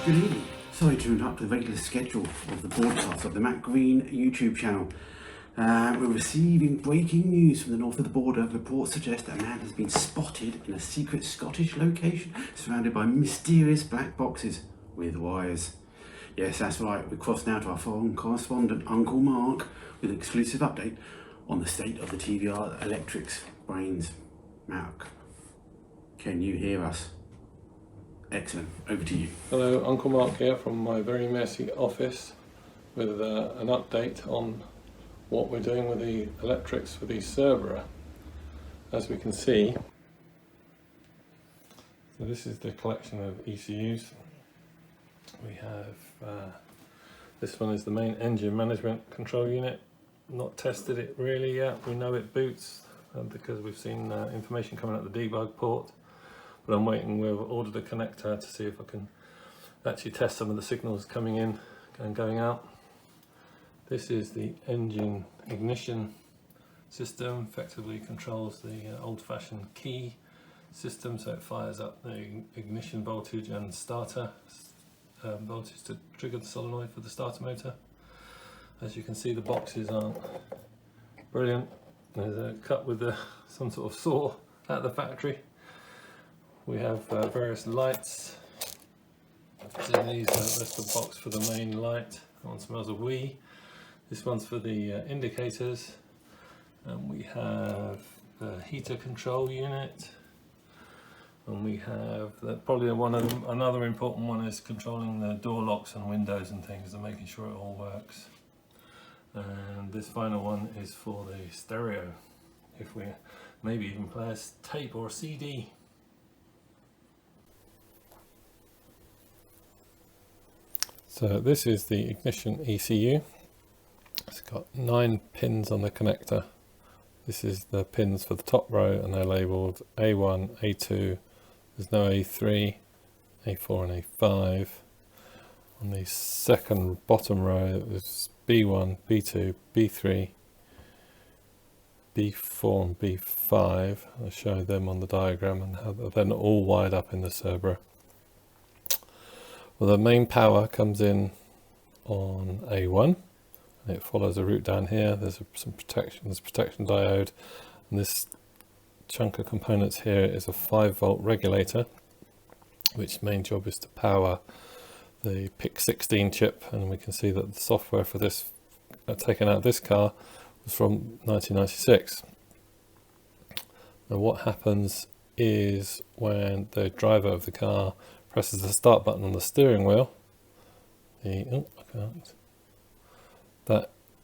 Good evening. Sorry to interrupt the regular schedule of the broadcast of the Matt Green YouTube channel. We're receiving breaking news from the north of the border. Reports suggest that a man has been spotted in a secret Scottish location surrounded by mysterious black boxes with wires. Yes, that's right. We cross now to our foreign correspondent, Uncle Mark, with an exclusive update on the state of the TVR electrics brains. Mark, can you hear us? Excellent. Over to you. Hello, Uncle Mark here from my very messy office with an update on what we're doing with the electrics for the Cerbera. As we can see, so this is the collection of ECUs. We have this one is the main engine management control unit. Not tested it really yet. We know it boots because we've seen information coming out the debug port. But I'm waiting. We've ordered a connector to see if I can actually test some of the signals coming in and going out. This is the engine ignition system. Effectively controls the old-fashioned key system, so it fires up the ignition voltage and starter voltage to trigger the solenoid for the starter motor. As you can see, the boxes aren't brilliant. There's a cut with some sort of saw at the factory. We have various lights. So these that's the box for the main light. That one smells of wee. This one's for the indicators. And we have the heater control unit. And we have probably another important one is controlling the door locks and windows and things and making sure it all works. And this final one is for the stereo. If we maybe even play a tape or a CD. So this is the ignition ECU. It's got 9 pins on the connector. This is the pins for the top row and they're labelled A1, A2, there's no A3, A4 and A5. On the second bottom row there's B1, B2, B3, B4 and B5. I'll show them on the diagram and how they're not all wired up in the Cerbera. Well, the main power comes in on A1 and it follows a route down here. There's some protection, there's a protection diode, and this chunk of components here is a 5-volt regulator, which main job is to power the PIC16 chip, and we can see that the software for this taken out of this car was from 1996. Now what happens is when the driver of the car presses the start button on the steering wheel, that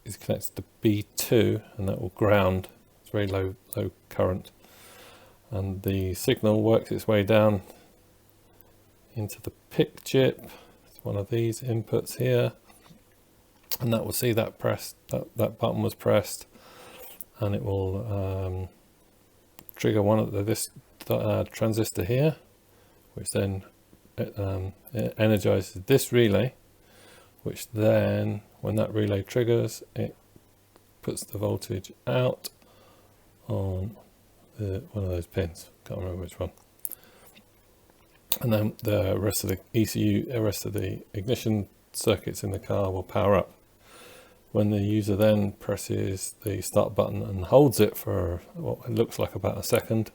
is connected to B2 and that will ground. It's very low current, and the signal works its way down into the PIC chip. It's one of these inputs here, and that will see that that button was pressed, and it will trigger one of this transistor here, which then it energizes this relay, which then when that relay triggers it puts the voltage out on one of those pins, can't remember which one, and then the rest of the ECU, the rest of the ignition circuits in the car will power up. When the user then presses the start button and holds it for what it looks like about a second,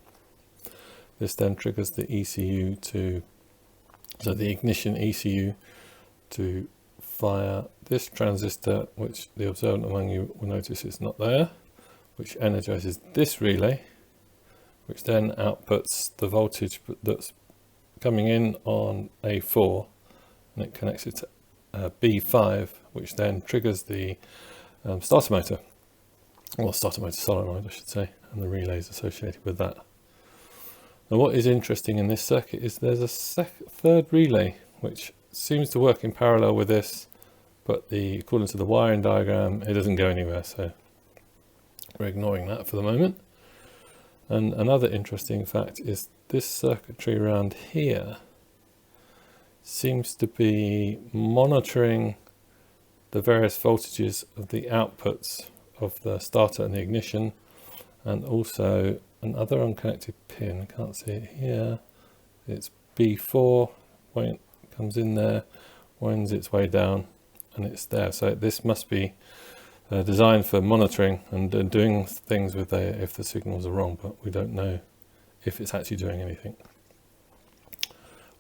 this then triggers the ECU so the ignition ECU to fire this transistor, which the observant among you will notice is not there, which energizes this relay, which then outputs the voltage that's coming in on A4, and it connects it to B5, which then triggers the starter motor, or starter motor solenoid I should say, and the relays associated with that. Now what is interesting in this circuit is there's a third relay which seems to work in parallel with this, but according to the wiring diagram it doesn't go anywhere, so we're ignoring that for the moment. And another interesting fact is this circuitry around here seems to be monitoring the various voltages of the outputs of the starter and the ignition, and also another unconnected pin, can't see it here, it's B4 when it comes in there, winds its way down, and it's there. So this must be designed for monitoring and doing things with if the signals are wrong, but we don't know if it's actually doing anything.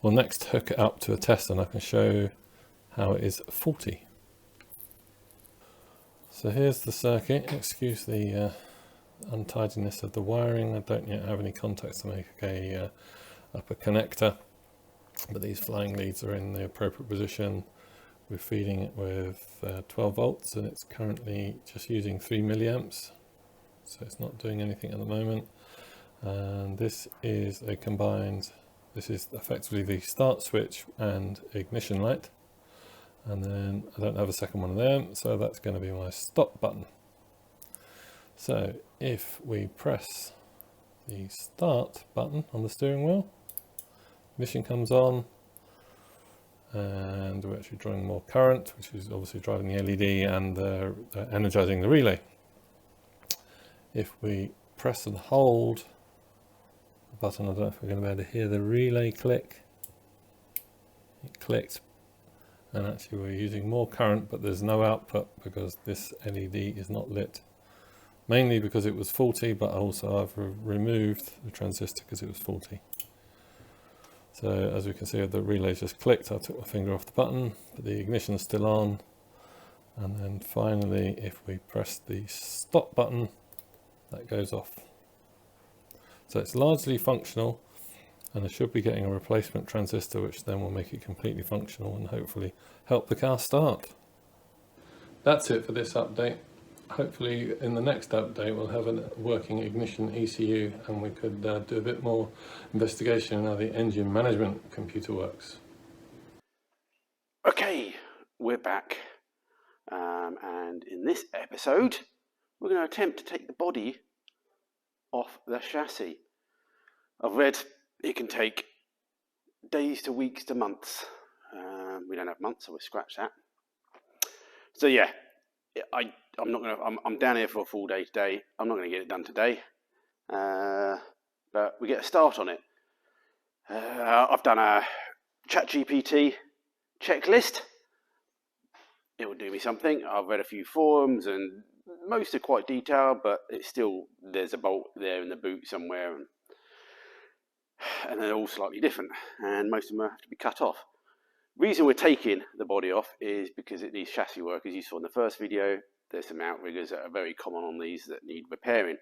We'll next hook it up to a test, and I can show how it is faulty. So here's the circuit. Excuse the untidiness of the wiring. I don't yet have any contacts to make up a connector, but these flying leads are in the appropriate position. We're feeding it with 12 volts, and it's currently just using 3 milliamps, so it's not doing anything at the moment. And this is a combined, this is effectively the start switch and ignition light, and then I don't have a second one of them, so that's going to be my stop button. So if we press the start button on the steering wheel, ignition comes on, and we're actually drawing more current, which is obviously driving the LED and energizing the relay. If we press and hold the button, I don't know if we're going to be able to hear the relay click. It clicked, and actually we're using more current, but there's no output because this LED is not lit. Mainly because it was faulty, but also I've removed the transistor because it was faulty. So as we can see, the relay just clicked. I took my finger off the button, but the ignition is still on. And then finally, if we press the stop button, that goes off. So it's largely functional, and I should be getting a replacement transistor, which then will make it completely functional and hopefully help the car start. That's it for this update. Hopefully in the next update we'll have a working ignition ECU, and we could do a bit more investigation on how the engine management computer works. Okay, we're back, and in this episode we're going to attempt to take the body off the chassis. I've read it can take days to weeks to months. We don't have months, so we'll scratch that. So yeah, I'm down here for a full day today. I'm not going to get it done today, but we get a start on it. I've done a ChatGPT checklist. It will do me something. I've read a few forums, and most are quite detailed, but it's still, there's a bolt there in the boot somewhere, and they're all slightly different, and most of them have to be cut off. Reason we're taking the body off is because it needs chassis work. As you saw in the first video, there's some outriggers that are very common on these that need repairing.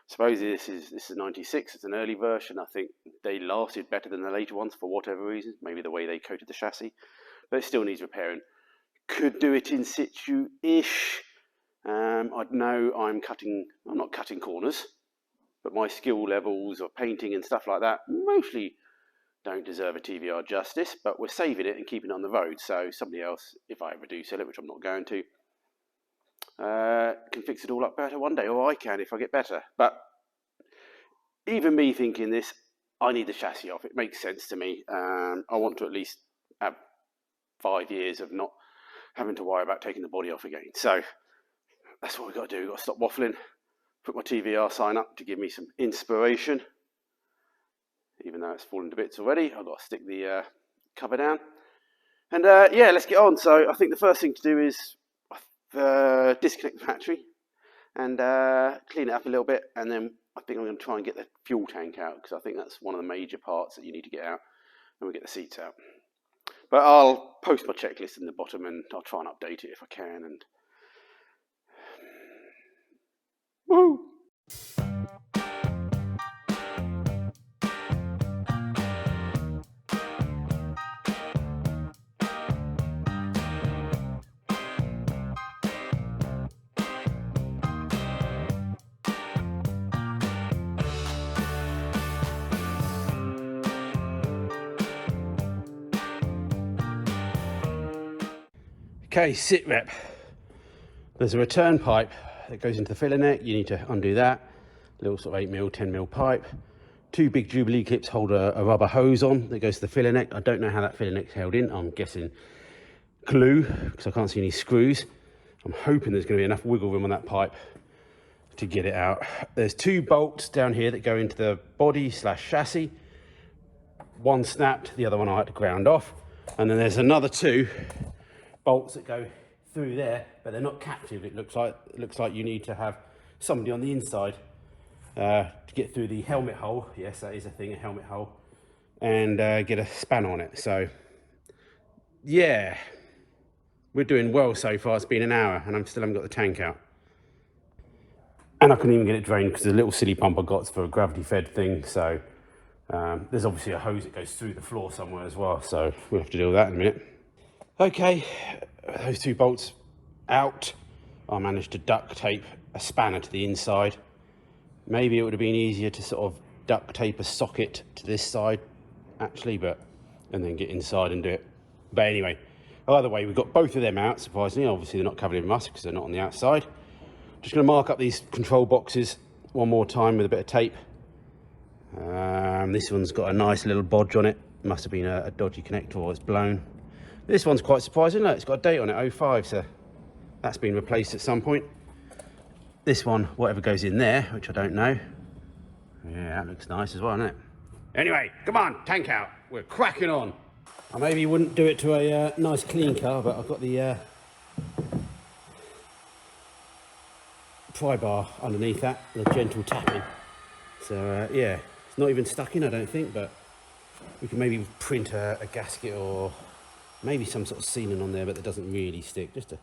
Supposedly this is 96, it's an early version. I think they lasted better than the later ones for whatever reason, maybe the way they coated the chassis, but it still needs repairing. Could do it in situ-ish. I know I'm not cutting corners, but my skill levels of painting and stuff like that mostly don't deserve a TVR justice, but we're saving it and keeping it on the road, so somebody else, if I ever do sell it, which I'm not going to, can fix it all up better one day, or I can if I get better. But even me thinking this, I need the chassis off. It makes sense to me. I want to at least have 5 years of not having to worry about taking the body off again. So that's what we've got to do. We've got to stop waffling, put my TVR sign up to give me some inspiration. Even though it's fallen to bits already, I've got to stick the cover down. And yeah, let's get on. So I think the first thing to do is disconnect the battery and clean it up a little bit. And then I think I'm going to try and get the fuel tank out, because I think that's one of the major parts that you need to get out when we get the seats out. But I'll post my checklist in the bottom, and I'll try and update it if I can. And woo! Okay, sit rep. There's a return pipe that goes into the filler neck. You need to undo that. Little sort of 8mm, 10mm pipe. Two big Jubilee clips hold a rubber hose on that goes to the filler neck. I don't know how that filler neck's held in. I'm guessing glue, because I can't see any screws. I'm hoping there's going to be enough wiggle room on that pipe to get it out. There's two bolts down here that go into the body / chassis. One snapped, the other one I had to ground off. And then there's another 2 bolts that go through there, but they're not captive. It looks like you need to have somebody on the inside to get through the helmet hole. Yes, that is a thing, a helmet hole, and get a span on it. So yeah, we're doing well so far. It's been an hour and I still haven't got the tank out. And I couldn't even get it drained because the little silly pump I got is for a gravity fed thing. So there's obviously a hose that goes through the floor somewhere as well. So we'll have to deal with that in a minute. Okay, those 2 bolts out. I managed to duct tape a spanner to the inside. Maybe it would have been easier to sort of duct tape a socket to this side actually, and then get inside and do it. But anyway, either way, we've got both of them out, surprisingly. Obviously they're not covered in rust because they're not on the outside. Just going to mark up these control boxes one more time with a bit of tape. This one's got a nice little bodge on it. Must have been a dodgy connector or it's blown. This one's quite surprising. Look, it's got a date on it, 05, so that's been replaced at some point. This one, whatever goes in there, which I don't know. Yeah, that looks nice as well, doesn't it? Anyway, come on, tank out. We're cracking on. I maybe wouldn't do it to a nice clean car, but I've got the pry bar underneath that, the gentle tapping. So yeah, it's not even stuck in, I don't think, but we can maybe print a gasket or maybe some sort of sealant on there, but that doesn't really stick, just to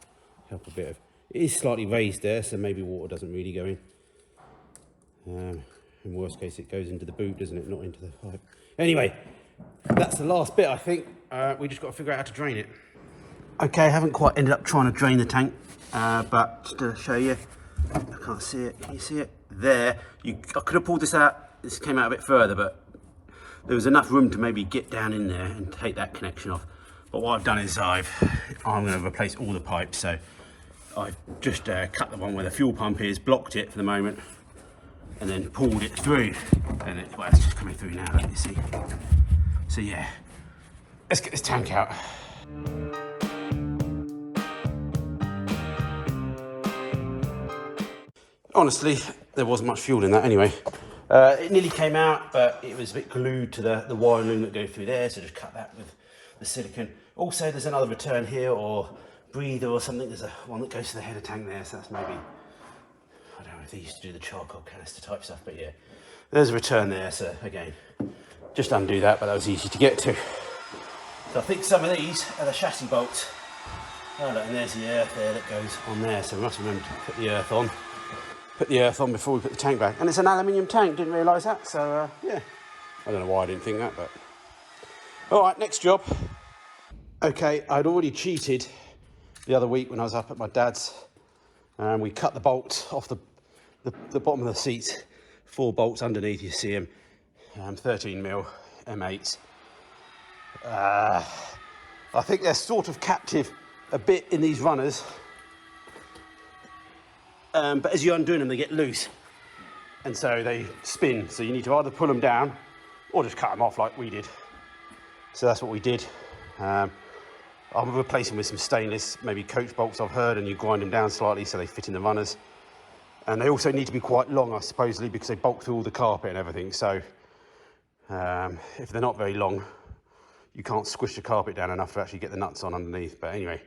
help a bit of. It is slightly raised there, so maybe water doesn't really go in. In worst case, it goes into the boot, doesn't it? Not into the pipe. Anyway, that's the last bit, I think. We just got to figure out how to drain it. Okay, I haven't quite ended up trying to drain the tank, but just to show you, I can't see it. Can you see it? There. I could have pulled this out. This came out a bit further, but there was enough room to maybe get down in there and take that connection off. But what I've done is I'm going to replace all the pipes. So I've just cut the one where the fuel pump is, blocked it for the moment, and then pulled it through. And it's just coming through now, let me see. So yeah, let's get this tank out. Honestly, there wasn't much fuel in that anyway. It nearly came out, but it was a bit glued to the wiring loom that goes through there, so just cut that with the silicone. Also, there's another return here, or breather or something. There's one that goes to the header tank there, so that's maybe, I don't know if they used to do the charcoal canister type stuff, but yeah. There's a return there, so again, just undo that, but that was easy to get to. So I think some of these are the chassis bolts. Oh look, and there's the earth there that goes on there, so we must remember to put the earth on. Put the earth on before we put the tank back. And it's an aluminium tank, didn't realise that, so yeah. I don't know why I didn't think that, but. All right, next job. Okay, I'd already cheated the other week when I was up at my dad's, and we cut the bolts off the bottom of the seats. 4 bolts underneath, you see them, 13mm M8s. I think they're sort of captive a bit in these runners. But as you're undoing them, they get loose, and so they spin. So you need to either pull them down or just cut them off like we did. So that's what we did. I'm replacing with some stainless, maybe coach bolts I've heard, and you grind them down slightly so they fit in the runners. And they also need to be quite long, I supposedly, because they bulk through all the carpet and everything. So if they're not very long, you can't squish the carpet down enough to actually get the nuts on underneath. But anyway,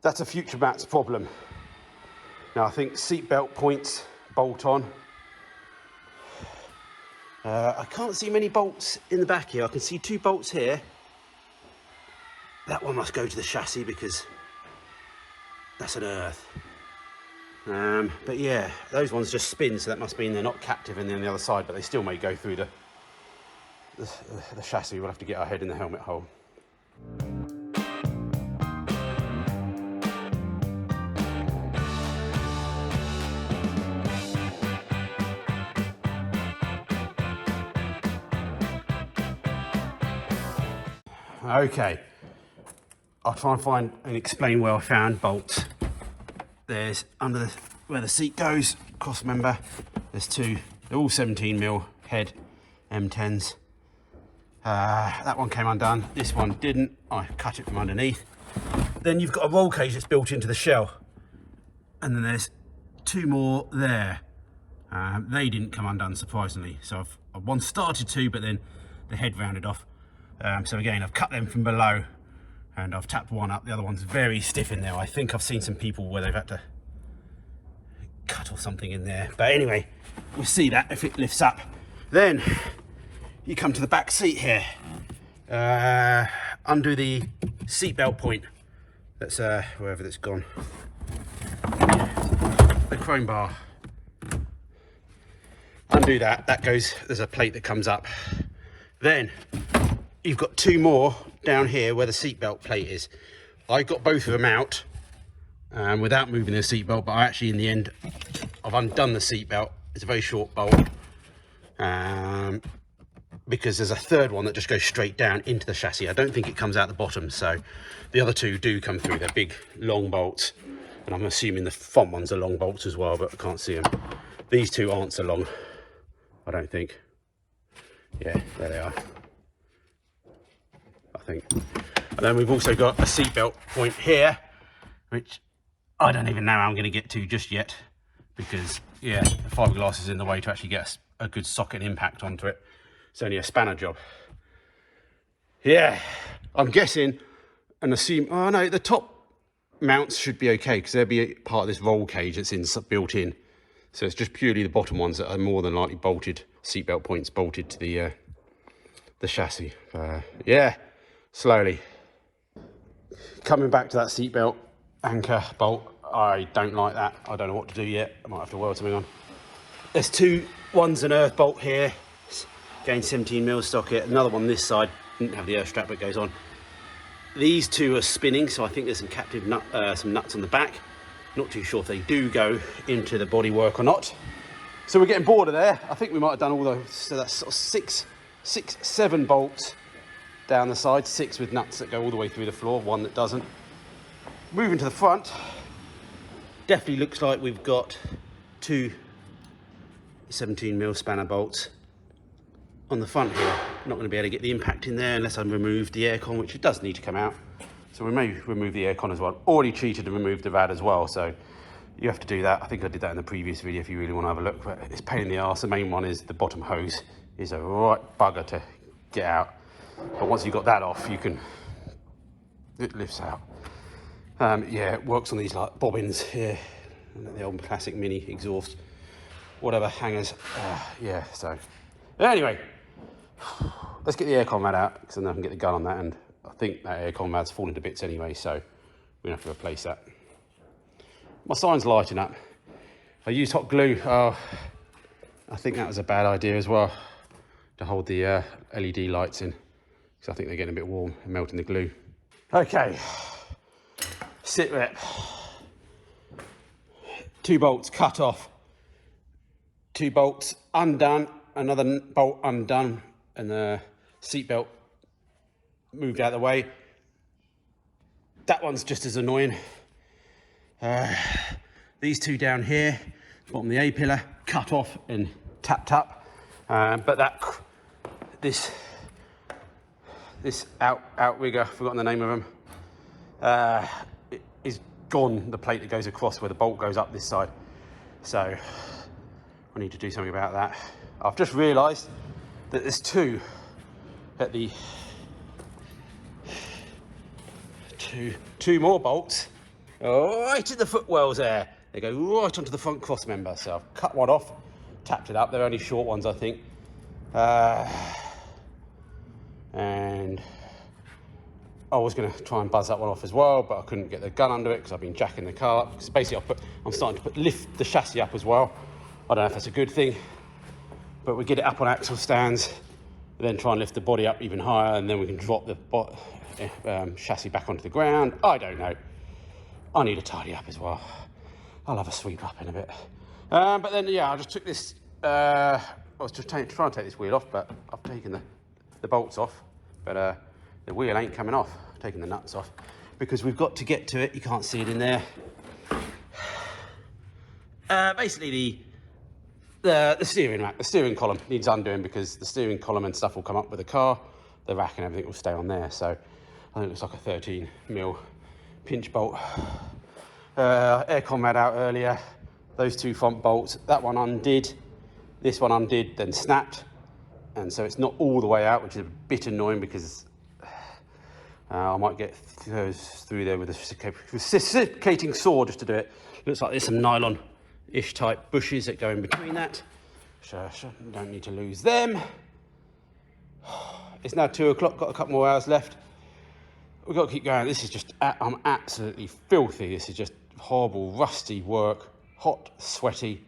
that's a future Matt's problem. Now I think seat belt points bolt on. I can't see many bolts in the back here. I can see 2 bolts here. That one must go to the chassis because that's an earth. But yeah, those ones just spin, so that must mean they're not captive and they're on the other side, but they still may go through the chassis. We'll have to get our head in the helmet hole. Okay, I'll try and find and explain where I found bolts. There's under where the seat goes, cross member, there's 2, they're all 17mm head M10s. That one came undone, this one didn't, I cut it from underneath. Then you've got a roll cage that's built into the shell, and then there's 2 more there. They didn't come undone, surprisingly, so I've one started to, but then the head rounded off. So again, I've cut them from below And I've tapped one up, the other one's very stiff in there. I think I've seen some people where they've had to cut or something in there. But anyway, we'll see that if it lifts up. Then you come to the back seat here. Undo the seatbelt point. That's wherever that's gone. The chrome bar. Undo that. That goes, there's a plate that comes up. Then you've got two more down here where the seatbelt plate is. I got both of them out without moving the seatbelt, but I actually, in the end, I've undone the seatbelt. It's a very short bolt because there's a third one that just goes straight down into the chassis. I don't think it comes out the bottom, so the other two do come through. They're big, long bolts, and I'm assuming the front ones are long bolts as well, but I can't see them. These two aren't so long, I don't think. Yeah, there they are, I think. And then we've also got a seatbelt point here, which I don't even know how I'm going to get to just yet, because yeah, the fiberglass is in the way to actually get a good socket impact onto it. It's only a spanner job. Yeah, I'm guessing and assume, oh no, the top mounts should be okay because they'll be part of this roll cage that's built in. So it's just purely the bottom ones that are more than likely bolted, seatbelt points bolted to the chassis. Yeah, slowly. Coming back to that seatbelt anchor bolt, I don't like that. I don't know what to do yet. I might have to weld something on. There's two. One's an earth bolt here, again 17mm socket. Another one this side, didn't have the earth strap, but goes on. These two are spinning, so I think there's some captive some nuts on the back. Not too sure if they do go into the bodywork or not. So we're getting bored of there. I think we might have done all those. So that's sort of 7 bolts down the side, 6 with nuts that go all the way through the floor, 1 that doesn't. Moving to the front, definitely looks like we've got 2 17mm spanner bolts on the front here. Not going to be able to get the impact in there unless I remove the aircon, which it does need to come out. So we may remove the aircon as well. Already treated and removed the rad as well, so you have to do that. I think I did that in the previous video if you really want to have a look, but it's a pain in the arse. The main one is the bottom hose is a right bugger to get out. But once you've got that off, it lifts out. Yeah, it works on these like bobbins here, the old classic mini exhaust, whatever, hangers. Yeah, so anyway, let's get the aircon rad out because then I can get the gun on that, and I think that aircon rad's fallen to bits anyway, so we're gonna have to replace that. My sign's lighting up. I used hot glue. Oh, I think that was a bad idea as well, to hold the LED lights in, because I think they're getting a bit warm and melting the glue. Okay, sit rep. 2 bolts cut off, 2 bolts undone, another bolt undone, and the seatbelt moved out of the way. That one's just as annoying. These 2 down here, bottom of the A-pillar, cut off and tapped up. But this outrigger, I've forgotten the name of them, is gone, the plate that goes across where the bolt goes up this side. So I need to do something about that. I've just realised that there's 2 at the two more bolts right at the footwells there. They go right onto the front cross member. So I've cut one off, tapped it up. They're only short ones, I think. And I was going to try and buzz that one off as well, but I couldn't get the gun under it because I've been jacking the car up. Because basically I'm starting to lift the chassis up as well. I don't know if that's a good thing, but we get it up on axle stands, then try and lift the body up even higher, and then we can drop the chassis back onto the ground. I don't know. I need to tidy up as well. I'll have a sweep up in a bit. But then, yeah, I just took this, I was just trying to take this wheel off, but I've taken the bolts off, but the wheel ain't coming off. I've taken the nuts off because we've got to get to it. You can't see it in there. Basically, the steering rack, the steering column needs undoing because the steering column and stuff will come up with the car. The rack and everything will stay on there. So I think it looks like a 13mm pinch bolt. Aircon rad out earlier. Those 2 front bolts. That one undid. This one undid, then snapped. And so it's not all the way out, which is a bit annoying because I might get those through there with a reciprocating saw just to do it. Looks like there's some nylon-ish type bushes that go in between that. So don't need to lose them. It's now 2 o'clock, got a couple more hours left. We've got to keep going. This is just, I'm absolutely filthy. This is just horrible, rusty work, hot, sweaty.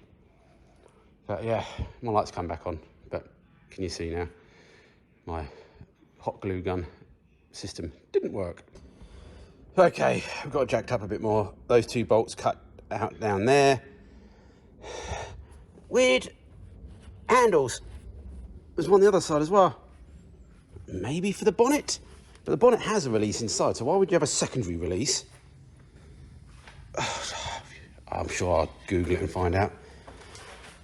But yeah, my lights come back on. But can you see now? My hot glue gun system didn't work. Okay, we've got it jacked up a bit more. Those 2 bolts cut out down there. Weird handles. There's one on the other side as well. Maybe for the bonnet, but the bonnet has a release inside, so why would you have a secondary release? I'm sure I'll Google it and find out.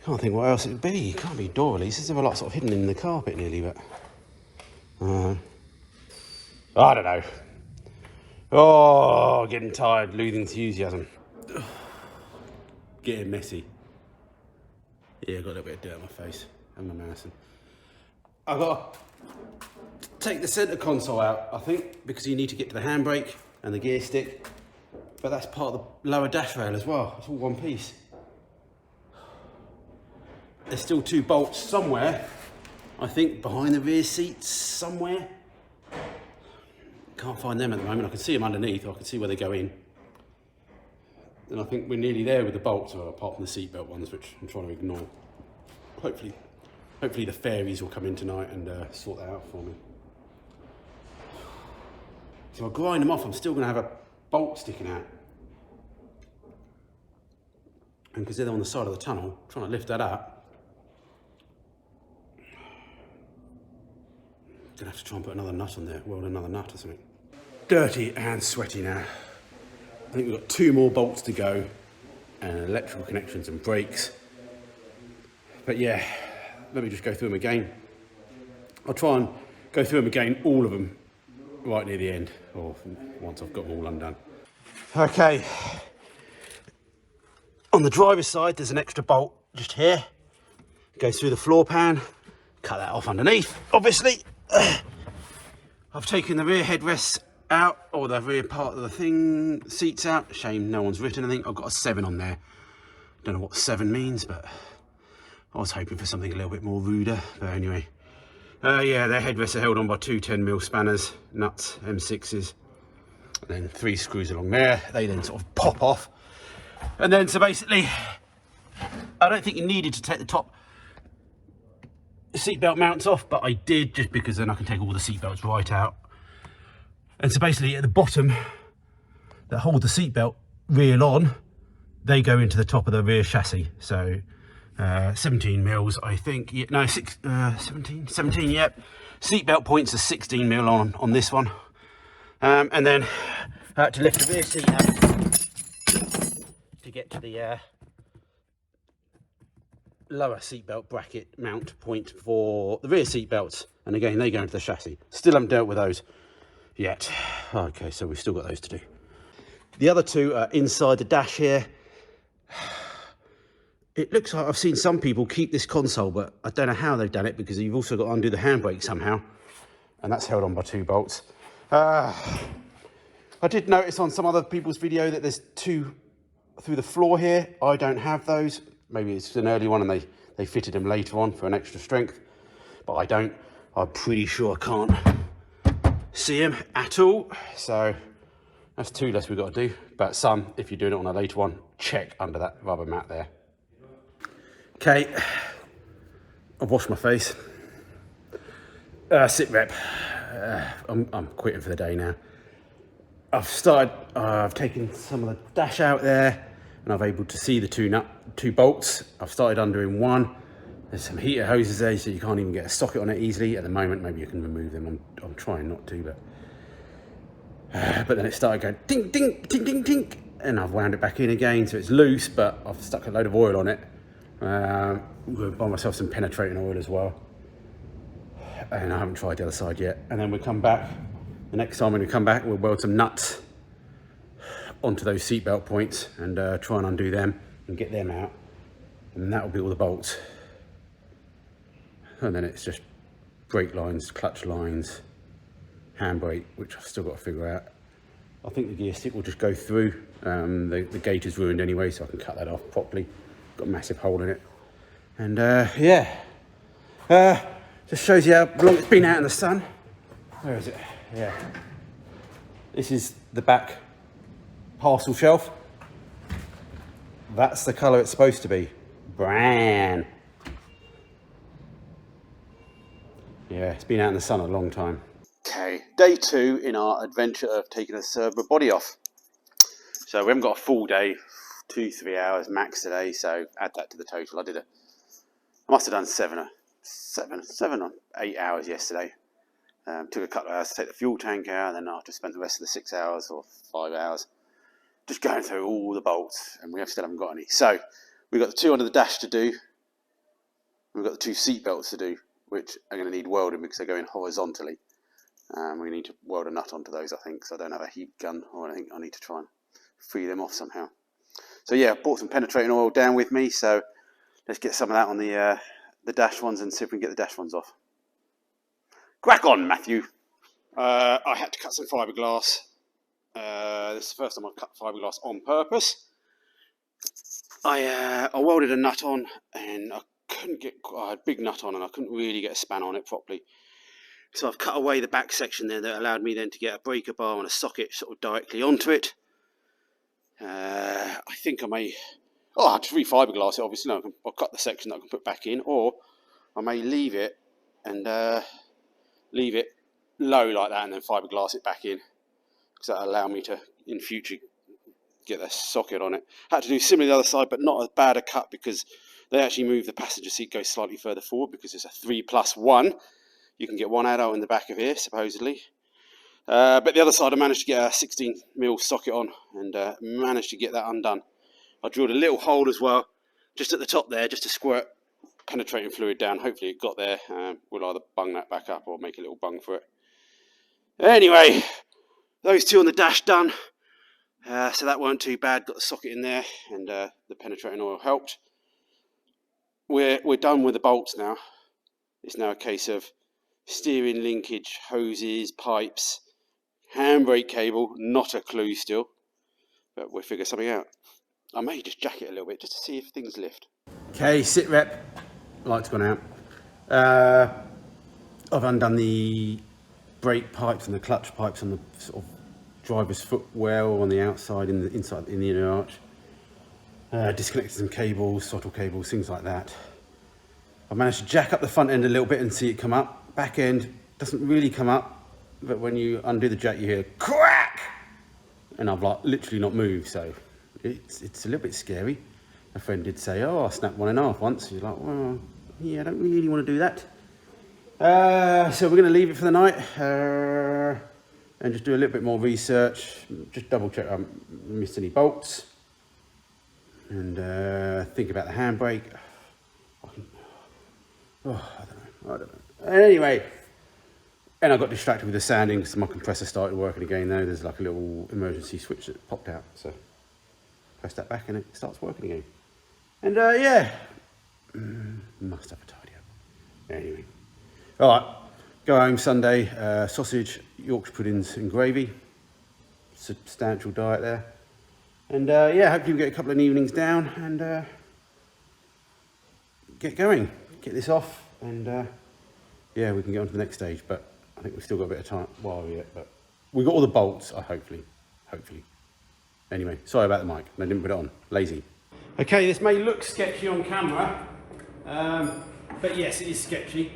Can't think what else it would be. It can't be door releases. There are a lot sort of hidden in the carpet nearly, but I don't know. Oh, getting tired, losing enthusiasm. Getting messy. Yeah, got a little bit of dirt on my face and my mouth. I've got to take the centre console out, I think, because you need to get to the handbrake and the gear stick. But that's part of the lower dash rail as well. It's all one piece. There's still 2 bolts somewhere, I think, behind the rear seats somewhere. Can't find them at the moment. I can see them underneath, or I can see where they go in. And I think we're nearly there with the bolts, apart from the seatbelt ones, which I'm trying to ignore. Hopefully the fairies will come in tonight and sort that out for me. So I'll grind them off. I'm still going to have a bolt sticking out. And because they're on the side of the tunnel, trying to lift that up. Gonna have to try and put another nut on there, weld another nut or something. Dirty and sweaty now. I think we've got 2 more bolts to go and electrical connections and brakes. But yeah, let me just go through them again. I'll try and go through them again, all of them, right near the end, or once I've got them all undone. Okay. On the driver's side, there's an extra bolt just here. Goes through the floor pan. Cut that off underneath, obviously. I've taken the rear headrests out, or the rear part of the thing, seats out. Shame no one's written anything. I've got a 7 on there. Don't know what 7 means, but I was hoping for something a little bit more ruder. But anyway, yeah, their headrests are held on by 2 10mm spanners, nuts, M6s. And then 3 screws along there. They then sort of pop off. And then, so basically, I don't think you needed to take the top seatbelt mounts off, but I did, just because then I can take all the seatbelts right out. And so basically at the bottom that hold the seatbelt reel on, they go into the top of the rear chassis. So 17 mils, I think. Yeah, no, 17, yep. Seatbelt points are 16 mil on this one. And then I had to lift the rear seat out to get to the lower seatbelt bracket mount point for the rear seat belts, and again they go into the chassis. Still haven't dealt with those yet. Okay, so we've still got those to do. The other 2 are inside the dash here. It looks like I've seen some people keep this console, but I don't know how they've done it, because you've also got to undo the handbrake somehow, and that's held on by 2 bolts. I did notice on some other people's video that there's 2 through the floor here. I don't have those. Maybe it's an early one and they fitted them later on for an extra strength, but I don't. I'm pretty sure I can't see them at all. So that's 2 less we've got to do. But some, if you're doing it on a later one, check under that rubber mat there. Okay, I've washed my face. Sit rep. I'm quitting for the day now. I've taken some of the dash out there, and I've able to see the 2 bolts. I've started undering one. There's some heater hoses there, so you can't even get a socket on it easily. At the moment, maybe you can remove them. I'm trying not to, but then it started going tink, tink, tink, tink, tink, and I've wound it back in again, so it's loose, but I've stuck a load of oil on it. I'm going to buy myself some penetrating oil as well. And I haven't tried the other side yet. And then we'll come back. The next time when we come back, we'll weld some nuts onto those seatbelt points and try and undo them and get them out. And that will be all the bolts. And then it's just brake lines, clutch lines, handbrake, which I've still got to figure out. I think the gear stick will just go through. The gate is ruined anyway, so I can cut that off properly. Got a massive hole in it. And yeah, just shows you how long it's been out in the sun. Where is it? Yeah. This is the back parcel shelf. That's the colour it's supposed to be. Brown. Yeah, it's been out in the sun a long time. Okay, day 2 in our adventure of taking a Cerbera body off. So we haven't got a full day, 2-3 hours max today, so add that to the total. I must have done 7 or 8 hours yesterday. Took a couple of hours to take the fuel tank out, and then I just spent the rest of the 6 hours or 5 hours just going through all the bolts, and still haven't got any. So we've got the 2 under the dash to do. We've got the 2 seat belts to do, which are going to need welding because they're going horizontally. We need to weld a nut onto those, I think, because I don't have a heat gun or anything. I need to try and free them off somehow. So yeah, I brought some penetrating oil down with me, so let's get some of that on the dash ones and see if we can get the dash ones off. Crack on, Matthew. I had to cut some fiberglass. This is the first time I've cut fiberglass on purpose. I welded a nut on, and I had a big nut on, and I couldn't really get a span on it properly. So I've cut away the back section there that allowed me then to get a breaker bar and a socket sort of directly onto it. I think I may... Oh, I have to re-fiberglass it, obviously. No, I'll cut the section that I can put back in, or I may leave it and leave it low like that and then fiberglass it back in, because that'll allow me to, in future, get the socket on it. Had to do similar to the other side, but not as bad a cut because they actually move the passenger seat, goes slightly further forward because it's a 3+1. You can get one adult in the back of here, supposedly. But the other side, I managed to get a 16mm socket on and managed to get that undone. I drilled a little hole as well, just at the top there, just to squirt penetrating fluid down. Hopefully it got there. We'll either bung that back up or make a little bung for it. Anyway, those 2 on the dash done. So that weren't too bad. Got the socket in there, and the penetrating oil helped. We're done with the bolts now. It's now a case of steering linkage, hoses, pipes, handbrake cable. Not a clue still, but we'll figure something out. I may just jack it a little bit just to see if things lift. Okay, sit rep. Light's gone out. I've undone the brake pipes and the clutch pipes on the sort of driver's foot well on the outside, in the inner arch. Disconnected some cables, throttle cables, things like that. I managed to jack up the front end a little bit and see it come up. Back end doesn't really come up, but when you undo the jack, you hear crack, and I've like literally not moved, so it's a little bit scary. A friend did say, "Oh, I snapped 1 in half once." You're like, "Well, yeah, I don't really want to do that." So we're going to leave it for the night and just do a little bit more research, just double check I haven't missed any bolts, and think about the handbrake. I don't know. Anyway, and I got distracted with the sanding because my compressor started working again now. There's like a little emergency switch that popped out, so press that back and it starts working again. And yeah, must have a tidy up. Anyway, all right, go home Sunday, sausage, Yorkshire puddings and gravy. Substantial diet there. And yeah, hopefully we get a couple of evenings down and get going, get this off, and yeah, we can get on to the next stage. But I think we've still got a bit of time while we're yet, but we got all the bolts, hopefully. Anyway, sorry about the mic, I didn't put it on, lazy. Okay, this may look sketchy on camera, but yes, it is sketchy.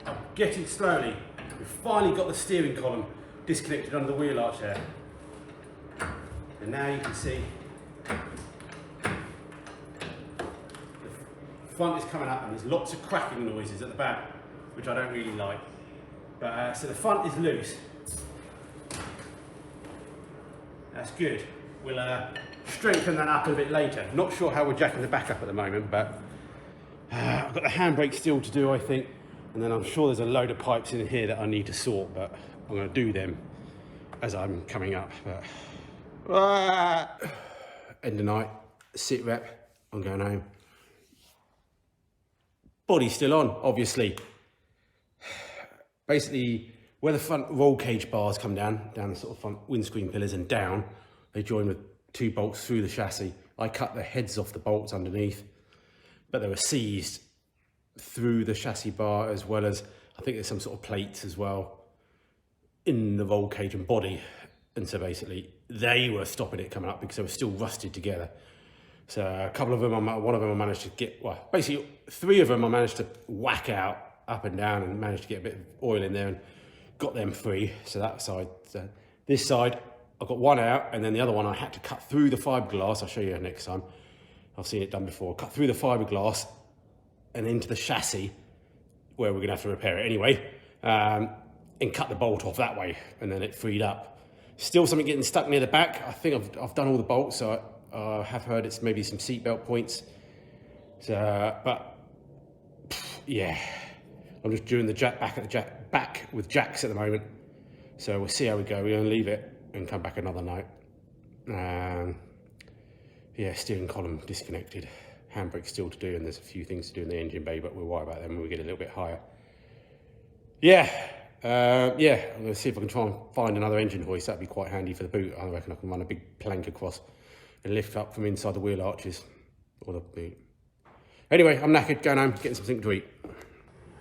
I'll get it slowly. We've finally got the steering column disconnected under the wheel arch there. And now you can see the front is coming up and there's lots of cracking noises at the back, which I don't really like. But so the front is loose. That's good. We'll strengthen that up a bit later. Not sure how we're jacking the back up at the moment, but I've got the handbrake still to do, I think. And then I'm sure there's a load of pipes in here that I need to sort, but I'm going to do them as I'm coming up. But end of night, sit rep, I'm going home. Body's still on, obviously. Basically, where the front roll cage bars come down the sort of front windscreen pillars and down, they join with 2 bolts through the chassis. I cut the heads off the bolts underneath, but they were seized through the chassis bar, as well as, I think there's some sort of plates as well in the roll cage and body. And so basically they were stopping it coming up because they were still rusted together. So a couple of them, one of them I managed to get, well, basically 3 of them I managed to whack out up and down and managed to get a bit of oil in there and got them free. So that side, this side, I got one out, and then the other one I had to cut through the fiberglass. I'll show you next time. I've seen it done before. Cut through the fiberglass and into the chassis, where we're gonna have to repair it anyway, and cut the bolt off that way, and then it freed up. Still something getting stuck near the back. I think I've done all the bolts, so I have heard it's maybe some seatbelt points. So, but yeah, I'm just doing the back with jacks at the moment. So we'll see how we go. We're gonna leave it and come back another night. Yeah, steering column disconnected. Handbrake still to do, and there's a few things to do in the engine bay, but we'll worry about them when we get a little bit higher. Yeah, I'm gonna see if I can try and find another engine hoist. That'd be quite handy for the boot. I reckon I can run a big plank across and lift up from inside the wheel arches or the boot. Anyway, I'm knackered, going home, getting something to eat.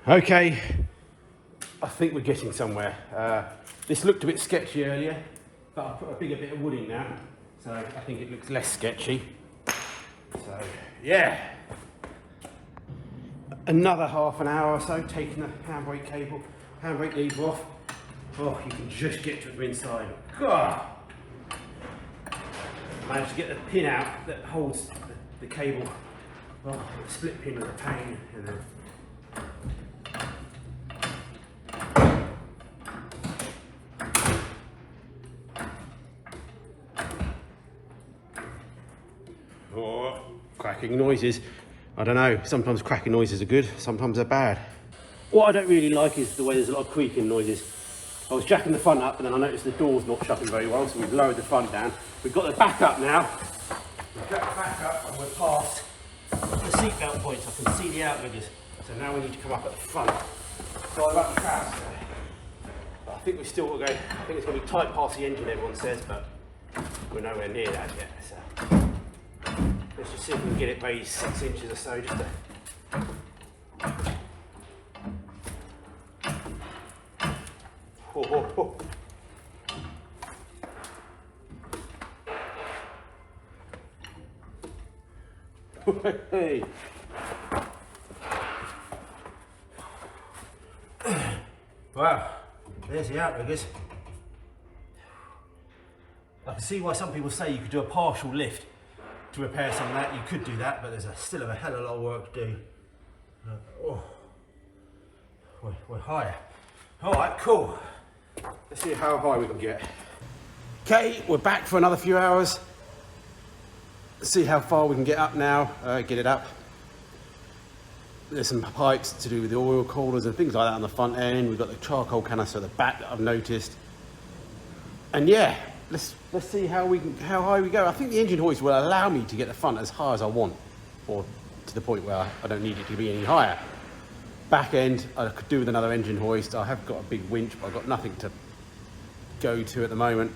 Okay, I think we're getting somewhere. This looked a bit sketchy earlier, but I've put a bigger bit of wood in now, so I think it looks less sketchy. So, yeah. Another half an hour or so, taking the handbrake lever off. Oh, you can just get to it from inside. God! Managed to get the pin out that holds the cable. Oh, the split pin with a pain, and then cracking noises. I don't know, sometimes cracking noises are good, sometimes they're bad. What I don't really like is the way there's a lot of creaking noises. I was jacking the front up, and then I noticed the door's not shutting very well, so we've lowered the front down. We've got the back up now. We've jacked the back up, and we're past the seatbelt points. I can see the outriggers. So now we need to come up at the front. Sorry about the crash. I think we've still got to go. I think it's going to be tight past the engine, everyone says, but we're nowhere near that yet. So let's just see if we can get it raised 6 inches or so, just to... Hey. Wow, there's the outriggers. I can see why some people say you could do a partial lift to repair some of that. You could do that, but there's still a hell of a lot of work to do. We're higher. All right, cool. Let's see how high we can get. Okay, we're back for another few hours. Let's see how far we can get up now, get it up. There's some pipes to do with the oil coolers and things like that on the front end. We've got the charcoal canister at the back that I've noticed. And yeah, let's see how high we go. I think the engine hoist will allow me to get the front as high as I want, or to the point where I don't need it to be any higher. Back end, I could do with another engine hoist. I have got a big winch, but I've got nothing to go to at the moment.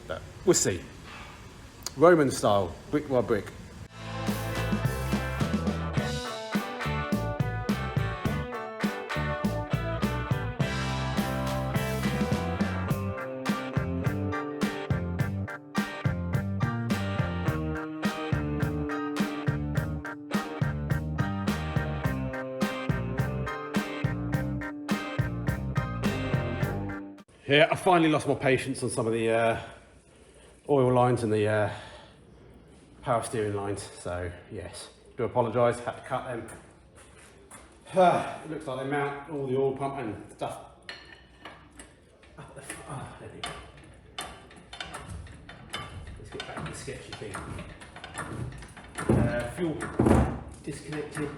But we'll see. Roman style, brick by brick. Yeah, I finally lost my patience on some of the oil lines and the power steering lines, so yes, do apologise, had to cut them. It looks like they mount all the oil pump and stuff up the front. Oh, there we go. Let's get back to the sketchy thing. Fuel disconnected.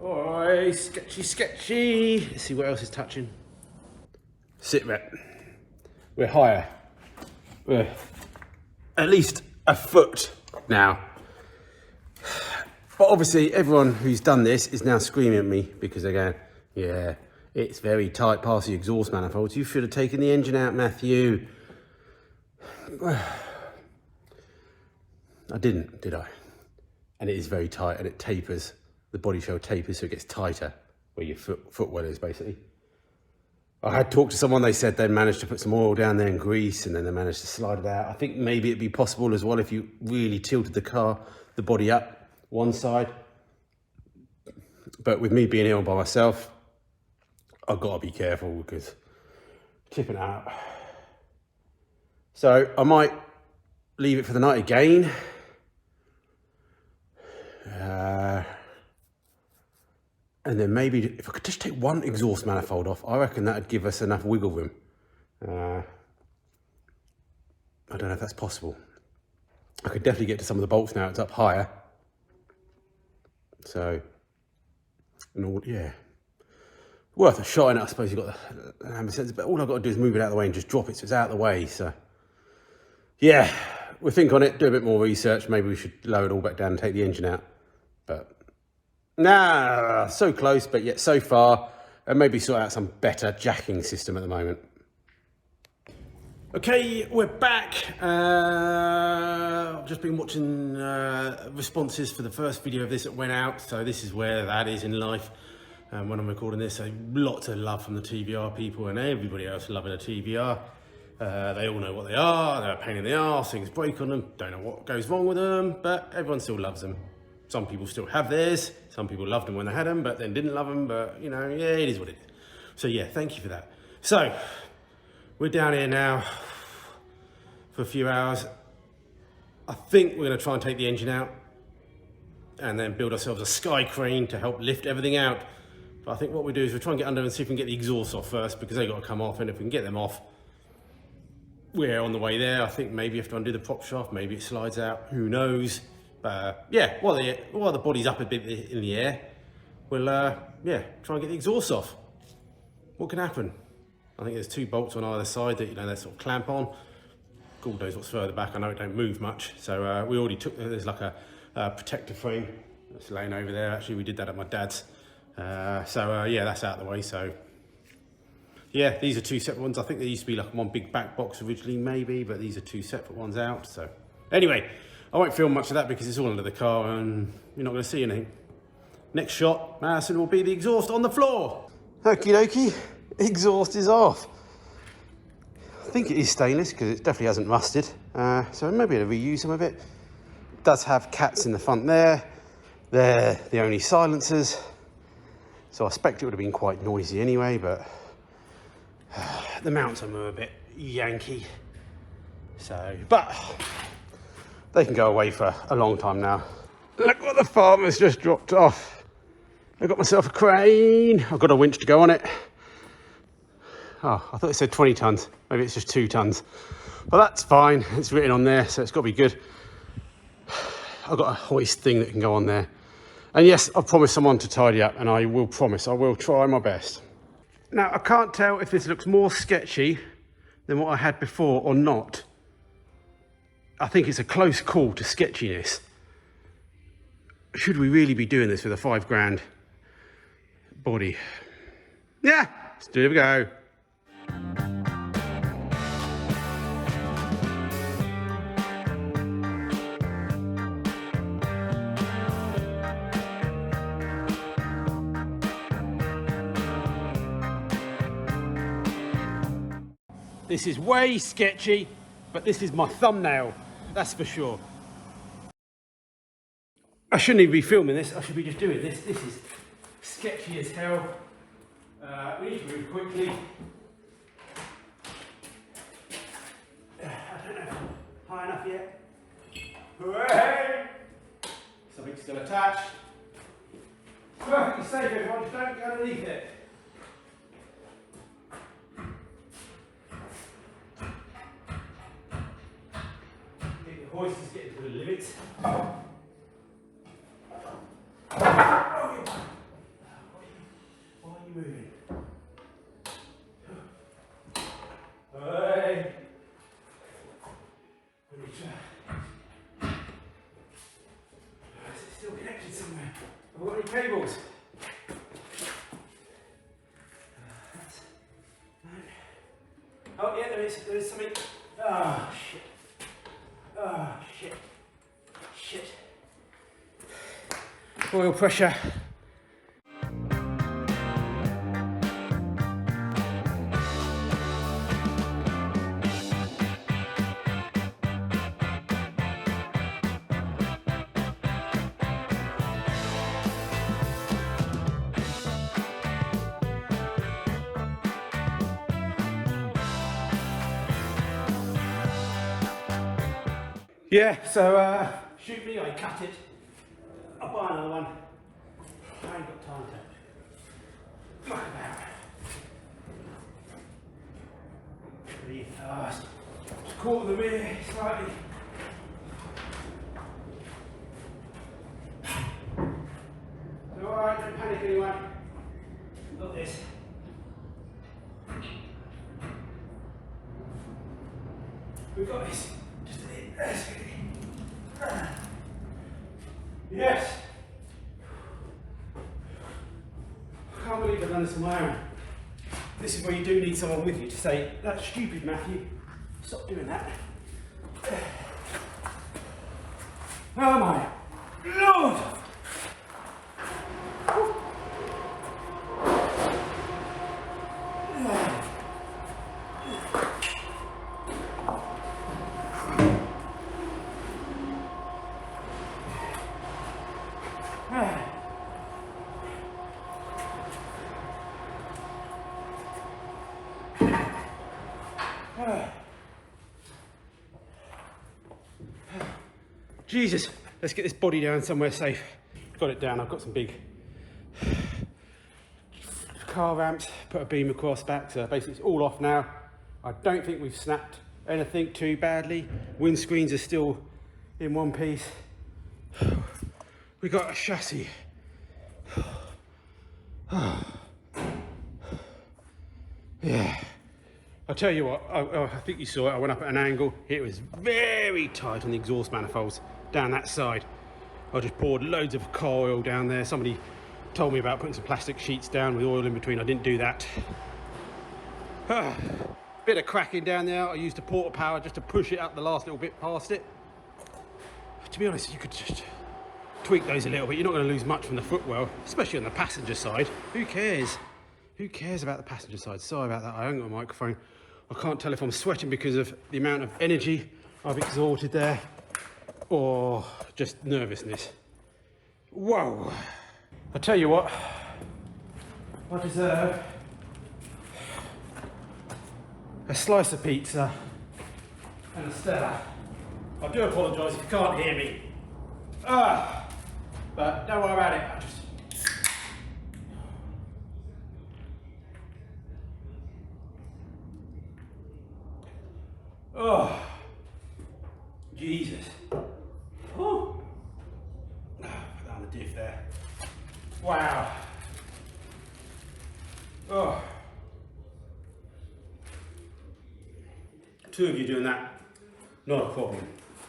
Alright, sketchy. Let's see what else is touching. Sit rep. We're higher. We're at least a foot now. But obviously everyone who's done this is now screaming at me because they're going, yeah, it's very tight past the exhaust manifolds. You should have taken the engine out, Matthew. I didn't, did I? And it is very tight and it tapers. The body shell tapers so it gets tighter where your footwell is basically. I had talked to someone, they said they managed to put some oil down there and grease and then they managed to slide it out. I think maybe it'd be possible as well if you really tilted the body up one side. But with me being ill by myself, I've got to be careful because tipping it out. So I might leave it for the night again. And then maybe if I could just take one exhaust manifold off, I reckon that'd give us enough wiggle room. I don't know if that's possible. I could definitely get to some of the bolts now, it's up higher. So, and all, yeah. Worth a shot in it, I suppose you've got the hammer sensor, but all I've got to do is move it out of the way and just drop it so it's out of the way. So, yeah, we'll think on it, do a bit more research. Maybe we should lower it all back down and take the engine out. But nah, so close, but yet so far, and maybe sort out some better jacking system at the moment. Okay, we're back. I've just been watching responses for the first video of this that went out, so this is where that is in life. When I'm recording this, so lots of love from the TVR people and everybody else loving a TVR. They all know what they are, they're a pain in the arse, things break on them, don't know what goes wrong with them, but everyone still loves them. Some people still have theirs, some people loved them when they had them, but then didn't love them, but you know, yeah, it is what it is. So yeah, thank you for that. So, we're down here now for a few hours. I think we're gonna try and take the engine out and then build ourselves a sky crane to help lift everything out. But I think what we do is we'll try and get under and see if we can get the exhaust off first because they got to come off, and if we can get them off, we're on the way there. I think maybe you have to undo the prop shaft, maybe it slides out, who knows. Yeah, while the body's up a bit in the air, we'll yeah, try and get the exhaust off. What can happen? I think there's 2 bolts on either side that, you know, they sort of clamp on. God knows what's further back. I know it don't move much. So we already took, there's like a protector frame that's laying over there. Actually, we did that at my dad's. Yeah, that's out of the way. So yeah, these are 2 separate ones. I think there used to be like one big back box originally, maybe, but these are 2 separate ones out. So anyway, I won't film much of that because it's all under the car and you're not going to see anything. Next shot, Madison, will be the exhaust on the floor. Okie dokie, exhaust is off. I think it is stainless because it definitely hasn't rusted. So maybe I'll reuse some of it. It does have cats in the front there. They're the only silencers. So I expect it would have been quite noisy anyway, but the mounts are a bit Yankee. So, but they can go away for a long time now. Look what the farmer's just dropped off. I got myself a crane. I've got a winch to go on it. Oh, I thought it said 20 tons. Maybe it's just 2 tons. But that's fine. It's written on there, so it's got to be good. I've got a hoist thing that can go on there. And yes, I've promised someone to tidy up, and I will promise, I will try my best. Now, I can't tell if this looks more sketchy than what I had before or not. I think it's a close call to sketchiness. Should we really be doing this with a £5 body? Yeah, let's do it, go. This is way sketchy, but this is my thumbnail, that's for sure. I shouldn't even be filming this, I should be just doing this. This is sketchy as hell. We need to move quickly. I don't know if I'm high enough yet. Hooray! Something's still attached. Perfectly safe, everyone, just don't go underneath it. The hoist is getting to the limit. Why are you moving? Hey. Is it still connected somewhere? I've got any cables. Oh yeah, there is something. Oh shit. Oh shit. Shit. Oil pressure. Yeah, so shoot me, I cut it. I'll buy another one. I ain't got time to fuck about. Really fast. Just caught the rear slightly. So alright, don't panic anyone. Got this. We've got this. Just a bit. That's good. Yes! I can't believe I've done this on my own. This is where you do need someone with you to say, that's stupid, Matthew. Stop doing that. Oh my Lord! Jesus, let's get this body down somewhere safe. Got it down, I've got some big car ramps, put a beam across back, so basically it's all off now. I don't think we've snapped anything too badly. Windscreens are still in one piece. We got a chassis. Yeah. I'll tell you what, I think you saw it, I went up at an angle. It was very tight on the exhaust manifolds down that side. I just poured loads of car oil down there. Somebody told me about putting some plastic sheets down with oil in between. I didn't do that. Bit of cracking down there. I used a porta power just to push it up the last little bit past it. To be honest, you could just tweak those a little bit. You're not going to lose much from the footwell, especially on the passenger side. Who cares? Who cares about the passenger side? Sorry about that, I haven't got a microphone. I can't tell if I'm sweating because of the amount of energy I've exhausted there or just nervousness. Whoa. I tell you what, I deserve a slice of pizza and a Stella. I do apologise if you can't hear me. But don't worry about it. Oh, Jesus. Oh. Put that on the diff there. Wow. Oh. Two of you doing that, not a problem.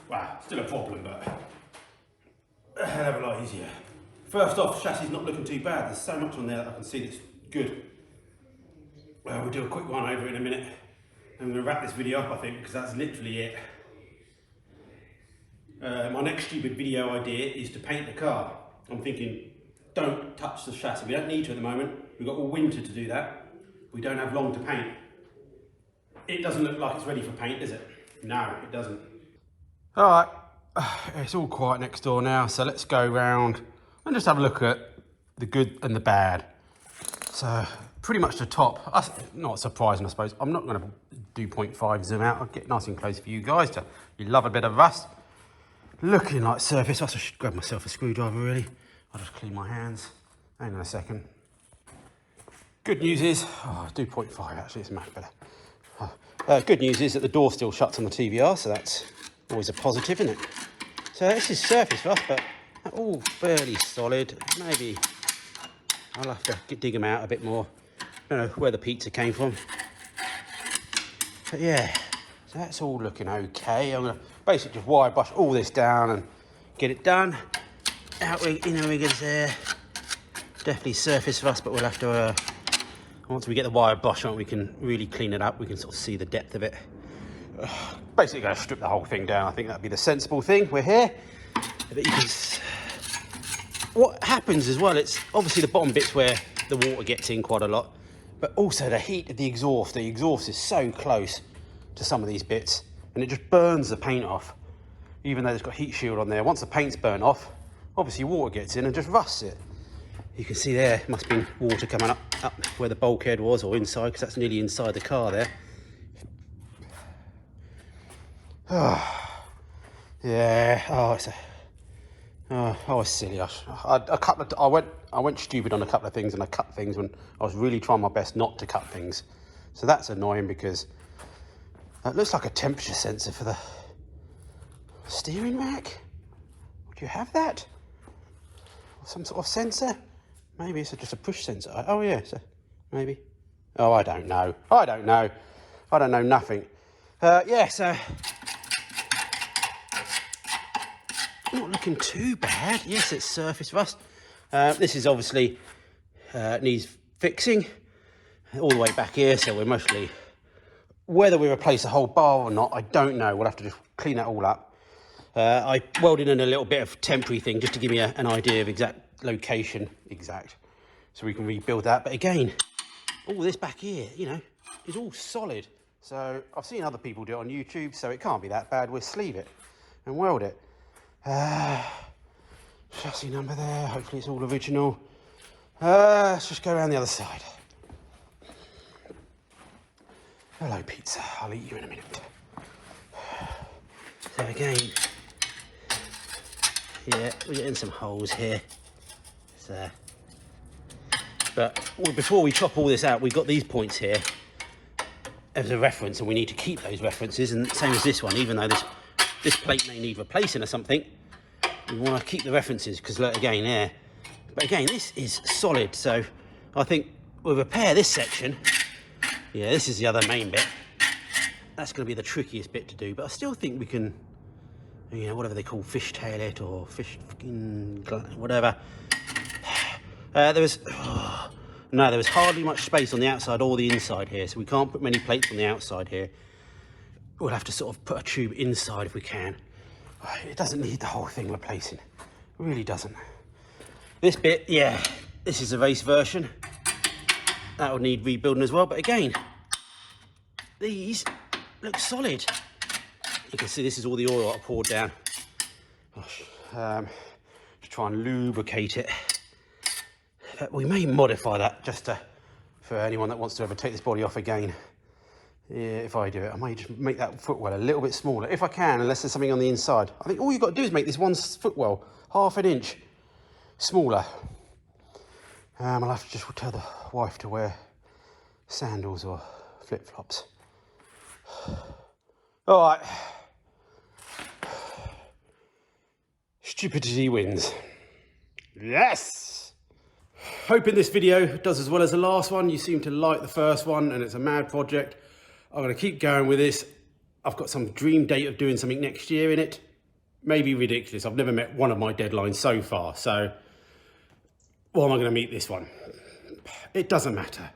Wow, still a problem, but a hell of a lot easier. First off, chassis not looking too bad. There's so much on there that I can see that's good. We'll do a quick one over in a minute. I'm going to wrap this video up, I think, because that's literally it. My next stupid video idea is to paint the car. I'm thinking, don't touch the chassis. We don't need to at the moment. We've got all winter to do that. We don't have long to paint. It doesn't look like it's ready for paint, does it? No, it doesn't. All right, it's all quiet next door now, so let's go round and just have a look at the good and the bad. So, pretty much the top. Not surprising, I suppose. I'm not going to do 0.5 zoom out. I'll get nice and close for you guys. You love a bit of rust. Looking like surface. I should grab myself a screwdriver, really. I'll just clean my hands. Hang on a second. Good news is, I'll do 0.5 actually, it's much better. Good news is that the door still shuts on the TVR, so that's always a positive, isn't it? So this is surface rust, but all fairly solid. Maybe I'll have to dig them out a bit more. I don't know where the pizza came from. But yeah, so that's all looking okay. I'm going to basically just wire brush all this down and get it done. Outrigger, inner riggers there. definitely surface rust, but we'll have to, once we get the wire brush on, we can really clean it up. We can sort of see the depth of it. Basically going to strip the whole thing down. I think that'd be the sensible thing. We're here. But you can, what happens as well, it's obviously the bottom bits where the water gets in quite a lot, but also the heat of the exhaust. The exhaust is so close to some of these bits, and it just burns the paint off, even though it's got heat shield on there. Once the paint's burnt off, obviously water gets in and just rusts it. You can see there must have been water coming up where the bulkhead was, or inside, because that's nearly inside the car there. Oh, yeah. Oh, it's a. Oh, I was silly. I went stupid on a couple of things, and I cut things when I was really trying my best not to cut things. So that's annoying, because it looks like a temperature sensor for the steering rack. Would you have that? Or some sort of sensor? Maybe it's just a push sensor. Oh yeah, so maybe. Oh, I don't know. I don't know nothing. Yeah, so not looking too bad. Yes, it's surface rust. This is obviously needs fixing all the way back here, so we're mostly, whether we replace the whole bar or not, I don't know. We'll have to just clean that all up. I welded in a little bit of temporary thing just to give me an idea of exact location, so we can rebuild that. But again, all this back here, you know, is all solid. So I've seen other people do it on YouTube, so it can't be that bad. We'll sleeve it and weld it. Chassis number there, hopefully it's all original. Let's just go around the other side. Hello pizza, I'll eat you in a minute. So again, yeah, we're getting some holes here. So, but before we chop all this out, we've got these points here as a reference, and we need to keep those references, and same as this one, even though this plate may need replacing or something, we want to keep the references, because look, again there, but again this is solid. So I think we'll repair this section. Yeah, this is the other main bit. That's going to be the trickiest bit to do, but I still think we can, you know, whatever they call fishtail it, or fish whatever. There was hardly much space on the outside or the inside here, so we can't put many plates on the outside here. We'll have to sort of put a tube inside if we can. It doesn't need the whole thing replacing. It really doesn't. This bit, yeah, this is a race version. That would need rebuilding as well, but again, these look solid. You can see this is all the oil I poured down. Gosh, to try and lubricate it. We may modify that just for anyone that wants to ever take this body off again. Yeah, if I do it, I may just make that footwell a little bit smaller, if I can, unless there's something on the inside. I think all you've got to do is make this one footwell half an inch smaller. I'll have to just tell the wife to wear sandals or flip-flops. All right. Stupidity wins. Yes! Hoping this video does as well as the last one. You seem to like the first one, and it's a mad project. I'm going to keep going with this. I've got some dream date of doing something next year in it. Maybe ridiculous. I've never met one of my deadlines so far. So, well, am I going to meet this one? It doesn't matter.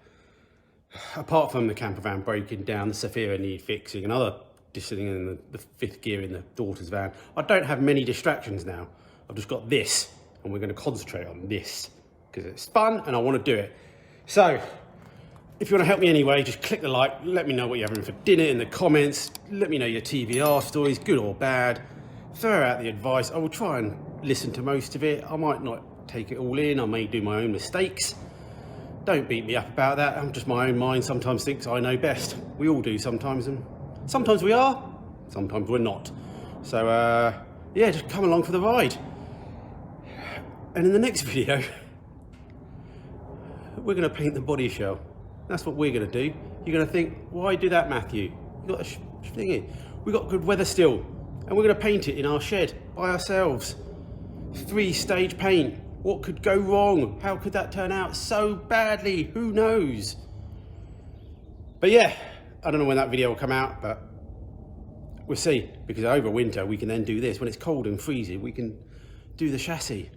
Apart from the camper van breaking down, the Cerbera need fixing, and other sitting in the fifth gear in the daughter's van. I don't have many distractions now. I've just got this, and we're going to concentrate on this because it's fun and I want to do it. So, if you want to help me anyway, just click the like, let me know what you're having for dinner in the comments, let me know your TVR stories, good or bad, throw out the advice. I will try and listen to most of it. I might not take it all in, I may do my own mistakes. Don't beat me up about that, I'm just my own mind sometimes thinks I know best. We all do sometimes, and sometimes we are, sometimes we're not. So yeah, just come along for the ride. And in the next video, we're going to paint the body shell. That's what we're going to do. You're going to think, why do that, Matthew? You got a thing here. We've got good weather still, and we're going to paint it in our shed by ourselves. 3-stage paint. What could go wrong? How could that turn out so badly? Who knows? But yeah, I don't know when that video will come out, but we'll see. Because over winter, we can then do this. When it's cold and freezing, we can do the chassis.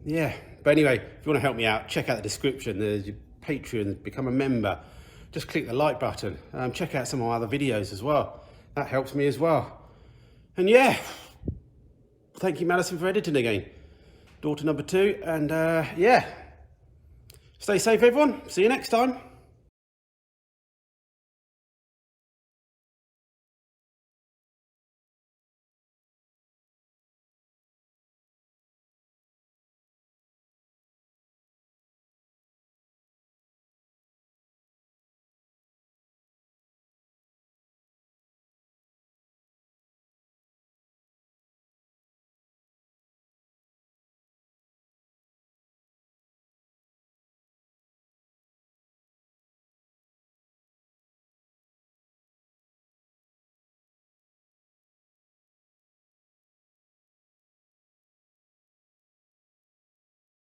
Yeah, but But anyway, if you want to help me out, check out the description. There's your Patreon, become a member. Just click the like button. Check out some of my other videos as well. That helps me as well. And yeah, thank you, Madison, for editing again. Daughter number 2. And yeah, stay safe, everyone. See you next time.